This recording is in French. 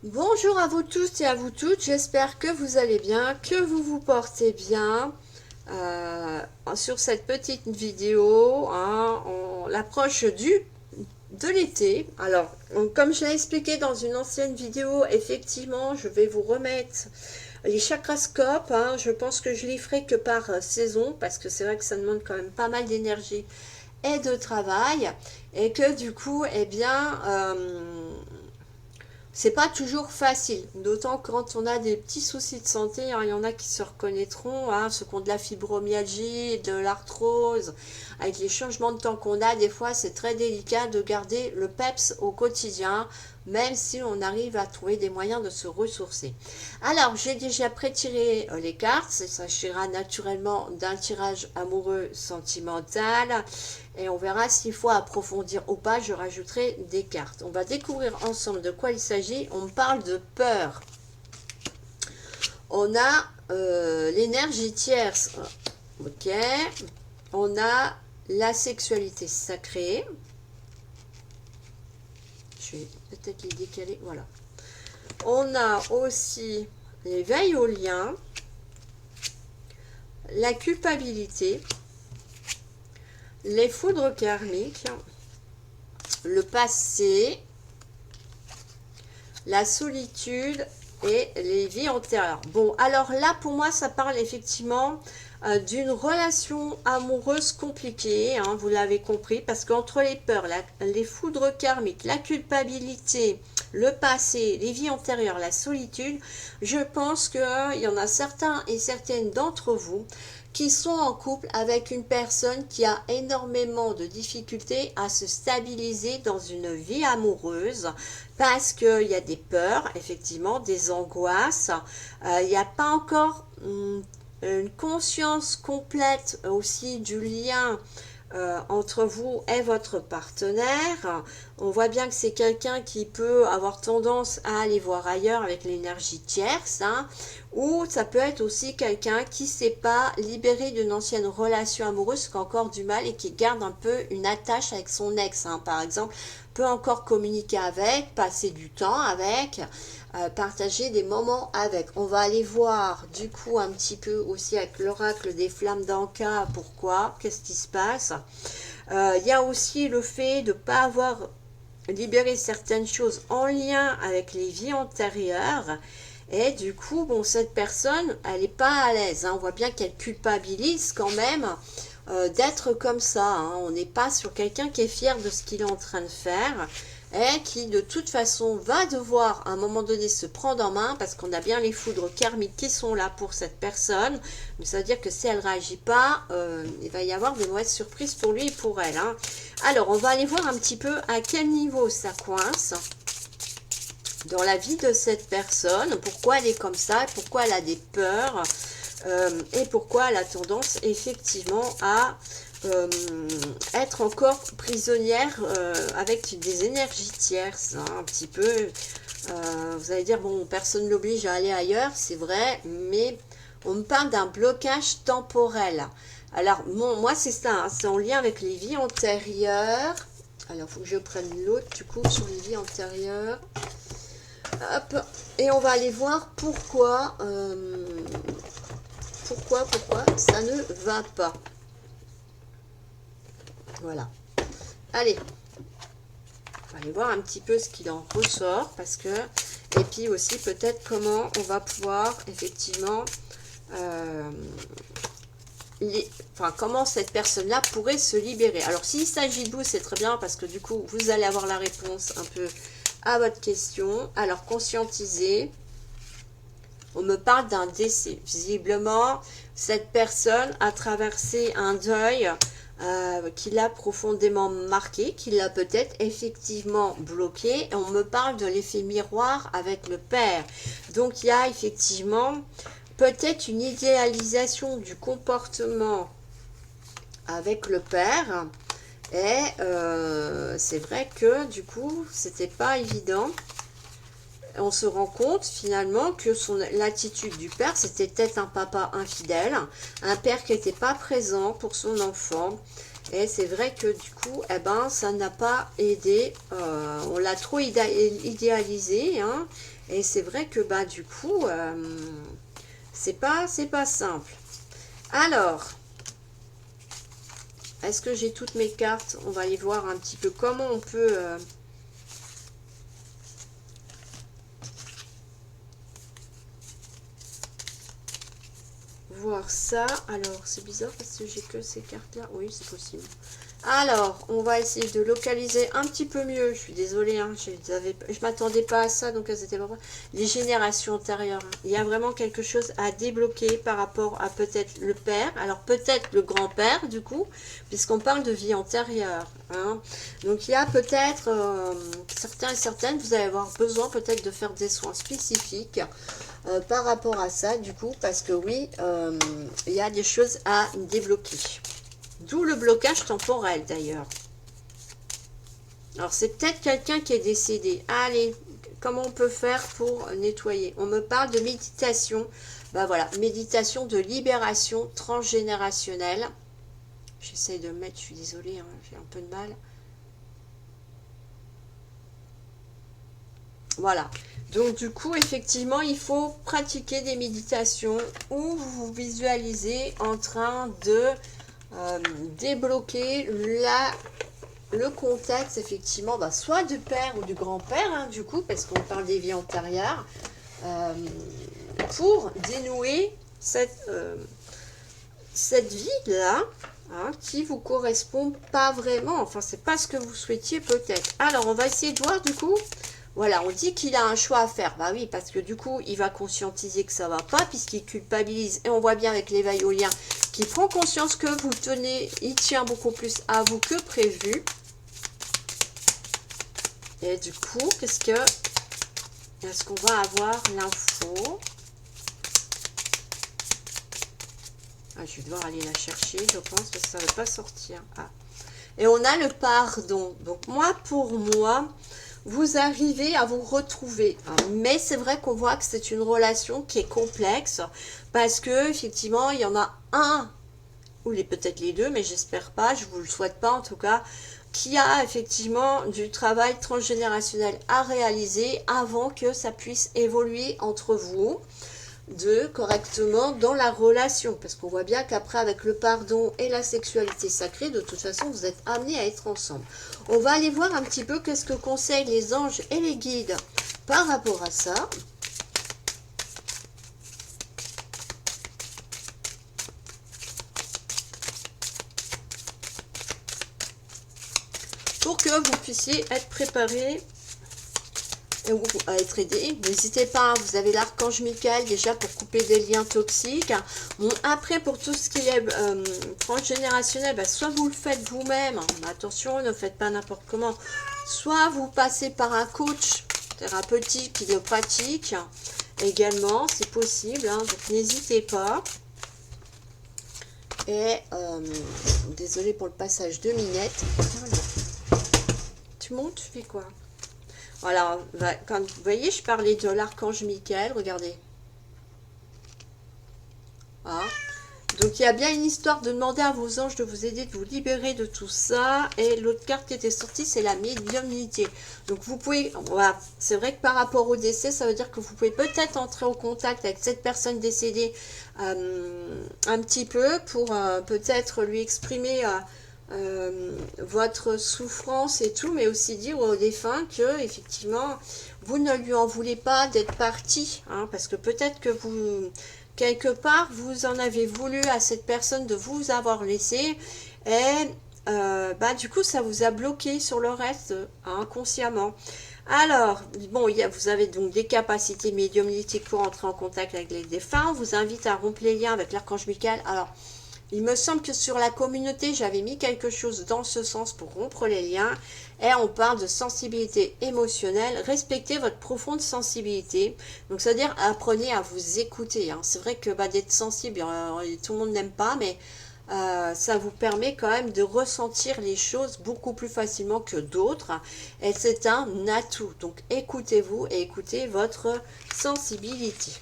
Bonjour à vous tous et à vous toutes, j'espère que vous allez bien, que vous vous portez bien. Sur cette petite vidéo, hein, on l'approche de l'été. Alors, comme je l'ai expliqué dans une ancienne vidéo, effectivement, je vais vous remettre les chakrascopes. Hein. Je pense que je les ferai que par saison, parce que c'est vrai que ça demande quand même pas mal d'énergie et de travail, et que du coup, eh bien, c'est pas toujours facile, d'autant quand on a des petits soucis de santé, hein, il y en a qui se reconnaîtront, hein, ceux qui ont de la fibromyalgie, de l'arthrose, avec les changements de temps qu'on a, des fois c'est très délicat de garder le peps au quotidien, même si on arrive à trouver des moyens de se ressourcer. Alors, j'ai déjà pré-tiré les cartes, il s'agira naturellement d'un tirage amoureux sentimental, et on verra s'il faut approfondir ou pas, je rajouterai des cartes. On va découvrir ensemble de quoi il s'agit. On parle de peur. On a l'énergie tierce. Ok. On a la sexualité sacrée. Je vais peut-être les décaler. Voilà. On a aussi l'éveil au lien, la culpabilité, les foudres karmiques, le passé, la solitude et les vies antérieures. Bon, alors là, pour moi, ça parle effectivement d'une relation amoureuse compliquée, hein, vous l'avez compris, parce qu'entre les peurs, les foudres karmiques, la culpabilité, le passé, les vies antérieures, la solitude, je pense qu'il y en a certains et certaines d'entre vous qui sont en couple avec une personne qui a énormément de difficultés à se stabiliser dans une vie amoureuse parce qu'il y a des peurs, effectivement, des angoisses. Il n'y a pas encore une conscience complète aussi du lien entre vous et votre partenaire. On voit bien que c'est quelqu'un qui peut avoir tendance à aller voir ailleurs avec l'énergie tierce, hein, ou ça peut être aussi quelqu'un qui ne s'est pas libéré d'une ancienne relation amoureuse, qui a encore du mal et qui garde un peu une attache avec son ex, hein, par exemple, peut encore communiquer avec, passer du temps avec, partager des moments avec. On va aller voir du coup un petit peu aussi avec l'oracle des flammes d'Anka, pourquoi, qu'est-ce qui se passe. Il y a aussi le fait de ne pas avoir libéré certaines choses en lien avec les vies antérieures. Et du coup, bon, cette personne, elle n'est pas à l'aise. Hein. On voit bien qu'elle culpabilise quand même d'être comme ça. Hein. On n'est pas sur quelqu'un qui est fier de ce qu'il est en train de faire et qui de toute façon va devoir à un moment donné se prendre en main parce qu'on a bien les foudres karmiques qui sont là pour cette personne. Mais ça veut dire que si elle ne réagit pas, il va y avoir de mauvaises surprises pour lui et pour elle. Hein. Alors, on va aller voir un petit peu à quel niveau ça coince dans la vie de cette personne, pourquoi elle est comme ça, pourquoi elle a des peurs et pourquoi elle a tendance effectivement à être encore prisonnière avec des énergies tierces, hein, un petit peu. Vous allez dire, bon, personne ne l'oblige à aller ailleurs, c'est vrai, mais on me parle d'un blocage temporel. Alors, bon, moi, c'est ça, hein, c'est en lien avec les vies antérieures. Alors, il faut que je prenne l'autre, du coup, sur les vies antérieures. Hop. Et on va aller voir pourquoi ça ne va pas. Voilà. Allez, on va aller voir un petit peu ce qu'il en ressort, parce que, et puis aussi peut-être comment on va pouvoir effectivement, comment cette personne-là pourrait se libérer. Alors s'il s'agit de vous, c'est très bien, parce que du coup, vous allez avoir la réponse un peu à votre question. Alors, conscientiser. On me parle d'un décès. Visiblement, cette personne a traversé un deuil qui l'a profondément marqué, qui l'a peut-être effectivement bloqué. Et on me parle de l'effet miroir avec le père. Donc, il y a effectivement peut-être une idéalisation du comportement avec le père. Et c'est vrai que du coup, c'était pas évident. On se rend compte finalement que l'attitude du père, c'était peut-être un papa infidèle, un père qui n'était pas présent pour son enfant. Et c'est vrai que du coup, eh ben, ça n'a pas aidé. On l'a trop idéalisé, hein, et c'est vrai que bah du coup, c'est pas simple. Alors, est-ce que j'ai toutes mes cartes? On va aller voir un petit peu comment on peut... voir ça. Alors, c'est bizarre parce que j'ai que ces cartes-là. Oui, c'est possible. Alors, on va essayer de localiser un petit peu mieux. Je suis désolée, hein, je m'attendais pas à ça, donc c'était pas les générations antérieures. Hein. Il y a vraiment quelque chose à débloquer par rapport à peut-être le père, alors peut-être le grand-père du coup, puisqu'on parle de vie antérieure. Hein. Donc il y a peut-être certains et certaines, vous allez avoir besoin peut-être de faire des soins spécifiques. Par rapport à ça, du coup, parce que oui, il y a des choses à débloquer. D'où le blocage temporel, d'ailleurs. Alors, c'est peut-être quelqu'un qui est décédé. Allez, comment on peut faire pour nettoyer? On me parle de méditation. Ben voilà, méditation de libération transgénérationnelle. J'essaie de mettre, je suis désolée, hein, j'ai un peu de mal. Voilà. Donc du coup, effectivement, il faut pratiquer des méditations où vous vous visualisez en train de débloquer le contexte, effectivement, bah, soit du père ou du grand-père, hein, du coup, parce qu'on parle des vies antérieures, pour dénouer cette vie-là, hein, qui vous correspond pas vraiment. Enfin, c'est pas ce que vous souhaitiez peut-être. Alors, on va essayer de voir du coup. Voilà, on dit qu'il a un choix à faire. Bah oui, parce que du coup, il va conscientiser que ça va pas, puisqu'il culpabilise. Et on voit bien avec l'éveil au lien qu'il prend conscience que vous tenez, il tient beaucoup plus à vous que prévu. Et du coup, est-ce qu'on va avoir l'info? Ah, je vais devoir aller la chercher, je pense, parce que ça ne va pas sortir. Ah. Et on a le pardon. Donc moi, pour moi, vous arrivez à vous retrouver. Mais c'est vrai qu'on voit que c'est une relation qui est complexe parce que effectivement, il y en a un, ou peut-être les deux, mais j'espère pas, je vous le souhaite pas en tout cas, qui a effectivement du travail transgénérationnel à réaliser avant que ça puisse évoluer entre vous correctement dans la relation, parce qu'on voit bien qu'après avec le pardon et la sexualité sacrée, de toute façon vous êtes amenés à être ensemble. On va aller voir un petit peu qu'est-ce que conseillent les anges et les guides par rapport à ça. Pour que vous puissiez être préparés ou à être aidé. N'hésitez pas, vous avez l'archange Michael déjà pour couper des liens toxiques. Bon, après, pour tout ce qui est transgénérationnel, bah, soit vous le faites vous-même, mais attention, ne faites pas n'importe comment, soit vous passez par un coach thérapeutique qui le pratique également, c'est possible, hein, donc n'hésitez pas. Et, désolé pour le passage de Minette. Tu montes, tu fais quoi? Voilà, quand vous voyez, je parlais de l'archange Michael, regardez. Ah. Donc il y a bien une histoire de demander à vos anges de vous aider, de vous libérer de tout ça. Et l'autre carte qui était sortie, c'est la médiumnité. Donc vous pouvez, voilà, c'est vrai que par rapport au décès, ça veut dire que vous pouvez peut-être entrer en contact avec cette personne décédée un petit peu pour peut-être lui exprimer votre souffrance et tout, mais aussi dire au défunt que effectivement vous ne lui en voulez pas d'être parti, hein, parce que peut-être que vous quelque part vous en avez voulu à cette personne de vous avoir laissé et bah, du coup ça vous a bloqué sur le reste inconsciemment. Alors, bon, vous avez donc des capacités médiumniques pour entrer en contact avec les défunts. On vous invite à rompre les liens avec l'archange Michael. Alors, il me semble que sur la communauté, j'avais mis quelque chose dans ce sens pour rompre les liens. Et on parle de sensibilité émotionnelle. Respectez votre profonde sensibilité. Donc, c'est-à-dire, apprenez à vous écouter. Hein. C'est vrai que d'être sensible, tout le monde n'aime pas, mais ça vous permet quand même de ressentir les choses beaucoup plus facilement que d'autres. Et c'est un atout. Donc, écoutez-vous et écoutez votre sensibilité.